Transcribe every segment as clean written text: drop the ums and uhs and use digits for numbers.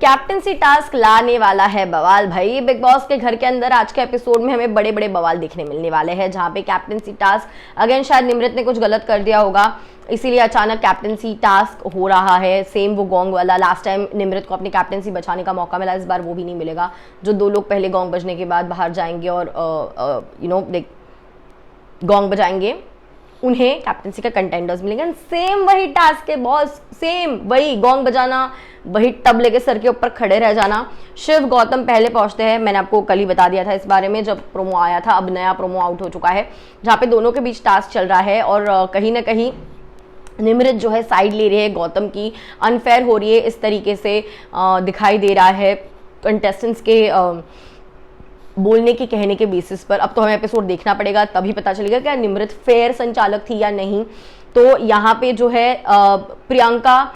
Captaincy task लाने वाला है बवाल भाई। बिग बॉस के घर के अंदर आज के एपिसोड में हमें बड़े बड़े बवाल देखने मिलने वाले हैं, जहां पे कैप्टनसी टास्क अगेन शायद निमृत ने कुछ गलत कर दिया होगा, इसीलिए अचानक कैप्टनसी टास्क हो रहा है। सेम वो गोंग वाला, लास्ट टाइम निमृत को अपनी कैप्टनसी बचाने का मौका मिला, इस बार वो भी नहीं मिलेगा। जो 2 लोग पहले गोंग बजने के बाद बाहर जाएंगे और गोंग बजाएंगे, उन्हें कैप्टनसी का कंटेंडर्स मिलेंगे। सेम वही टास्क है बॉस, सेम वही गोंग बजाना, वही टब लेके सर के ऊपर खड़े रह जाना। शिव गौतम पहले पहुंचते हैं, मैंने आपको कल ही बता दिया था इस बारे में जब प्रोमो आया था। अब नया प्रोमो आउट हो चुका है जहाँ पे दोनों के बीच टास्क चल रहा है और कहीं ना कहीं निमृत जो है साइड ले रही है गौतम की, अनफेयर हो रही है इस तरीके से दिखाई दे रहा है कंटेस्टेंट्स के बोलने के कहने के बेसिस पर। अब तो हमें एपिसोड देखना पड़ेगा, तभी पता चलेगा क्या निमृत फेयर संचालक थी या नहीं। तो यहाँ पे जो है प्रियंका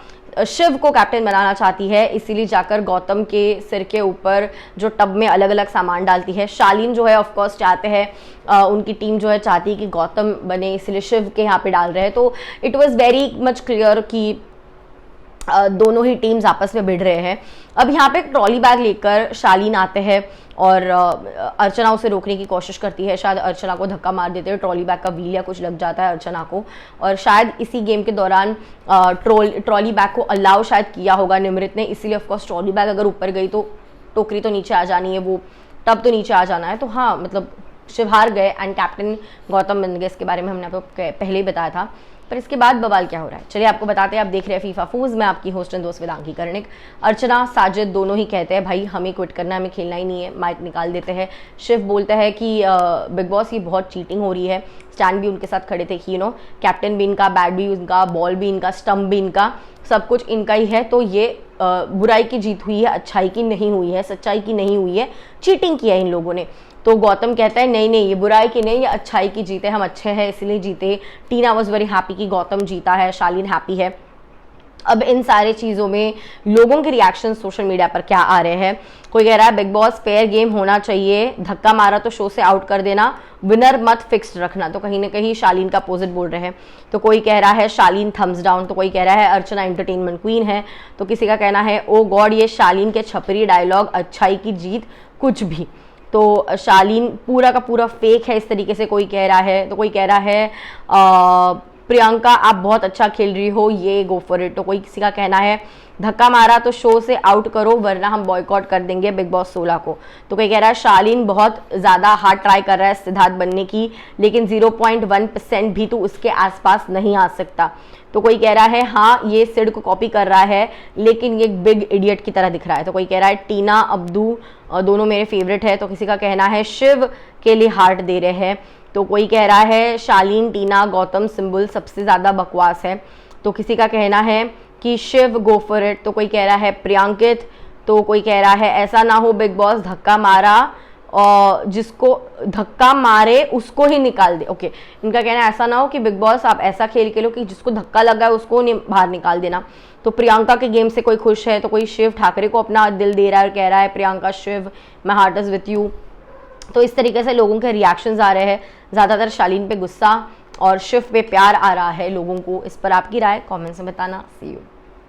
शिव को कैप्टन बनाना चाहती है, इसीलिए जाकर गौतम के सिर के ऊपर जो टब में अलग अलग सामान डालती है। शालीन जो है ऑफ कोर्स चाहते हैं, उनकी टीम जो है चाहती है कि गौतम बने, इसलिए शिव के यहाँ पे डाल रहे हैं। तो it was very much clear कि दोनों ही टीम्स आपस में भिड़ रहे हैं। अब यहाँ पे एक ट्रॉली बैग लेकर शालीन आते हैं और अर्चना उसे रोकने की कोशिश करती है। शायद अर्चना को धक्का मार देते हैं, ट्रॉली बैग का व्हील या कुछ लग जाता है अर्चना को, और शायद इसी गेम के दौरान ट्रॉली बैग को अलाउ शायद किया होगा निमृत ने, इसीलिए ऑफकोर्स ट्रॉली बैग अगर ऊपर गई तो टोकरी तो नीचे आ जानी है, वो टब तो नीचे आ जाना है। तो हाँ, मतलब शिव हार गए एंड कैप्टन गौतम बन गए। इसके बारे में हमने आपको पहले ही बताया था। पर इसके बाद बवाल क्या हो रहा है चलिए आपको बताते हैं। आप देख रहे हैं फीफा फूज, मैं आपकी होस्ट एंड दोस्त वेदांगी कर्णिक। अर्चना साजिद दोनों ही कहते हैं भाई हमें क्विट करना है, हमें खेलना ही नहीं है, माइक निकाल देते हैं। शिव बोलता है कि बिग बॉस की बहुत चीटिंग हो रही है। स्टैंड भी उनके साथ खड़े थे कि कैप्टन भी इनका, बैट भी इनका, बॉल भी इनका, स्टंप भी इनका, सब कुछ इनका ही है। तो ये बुराई की जीत हुई है, अच्छाई की नहीं हुई है, सच्चाई की नहीं हुई है, चीटिंग किया है इन लोगों ने। तो गौतम कहता है नहीं नहीं, ये बुराई की नहीं, ये अच्छाई की जीत है, हम अच्छे हैं इसलिए जीते। टीना वॉज वेरी हैप्पी कि गौतम जीता है, शालीन हैप्पी है। अब इन सारे चीज़ों में लोगों के रिएक्शन सोशल मीडिया पर क्या आ रहे हैं। कोई कह रहा है बिग बॉस फेयर गेम होना चाहिए, धक्का मारा तो शो से आउट कर देना, विनर मत फिक्स्ड रखना। तो कहीं ना कहीं शालीन का अपोजिट बोल रहे हैं। तो कोई कह रहा है शालीन थम्स डाउन, तो कोई कह रहा है अर्चना एंटरटेनमेंट क्वीन है, तो किसी का कहना है ओ गॉड ये शालीन के छपरी डायलॉग, अच्छाई की जीत कुछ भी। तो शालीन पूरा का पूरा फेक है इस तरीके से कोई कह रहा है। तो कोई कह रहा है प्रियंका आप बहुत अच्छा खेल रही हो, ये गो फॉर इट। तो कोई किसी का कहना है धक्का मारा तो शो से आउट करो वरना हम बॉयकॉट कर देंगे बिग बॉस 16 को। तो कोई कह रहा है शालीन बहुत ज़्यादा हार्ड ट्राई कर रहा है सिद्धार्थ बनने की, लेकिन 0.1% भी तो उसके आसपास नहीं आ सकता। तो कोई कह रहा है हाँ ये सिड को कॉपी कर रहा है लेकिन ये बिग इडियट की तरह दिख रहा है। तो कोई कह रहा है टीना अब्दू दोनों मेरे फेवरेट है। तो किसी का कहना है शिव के लिए हार्ट दे रहे हैं। तो कोई कह रहा है शालीन, टीना, गौतम, सिंबल सबसे ज़्यादा बकवास है। तो किसी का कहना है कि शिव गो फॉर इट। तो कोई कह रहा है प्रियंकित। तो कोई कह रहा है ऐसा ना हो बिग बॉस धक्का मारा और जिसको धक्का मारे उसको ही निकाल दे। ओके, इनका कहना है ऐसा ना हो कि बिग बॉस आप ऐसा खेल के लो कि जिसको धक्का लगा है उसको बाहर निकाल देना। तो प्रियंका के गेम से कोई खुश है, तो कोई शिव ठाकरे को अपना दिल दे रहा है और कह रहा है प्रियंका शिव मैं हार्ट इज विथ यू। तो इस तरीके से लोगों के रिएक्शंस आ रहे हैं, ज़्यादातर शालीन पे गुस्सा और शिव पे प्यार आ रहा है लोगों को। इस पर आपकी राय कमेंट्स में बताना। सी यू।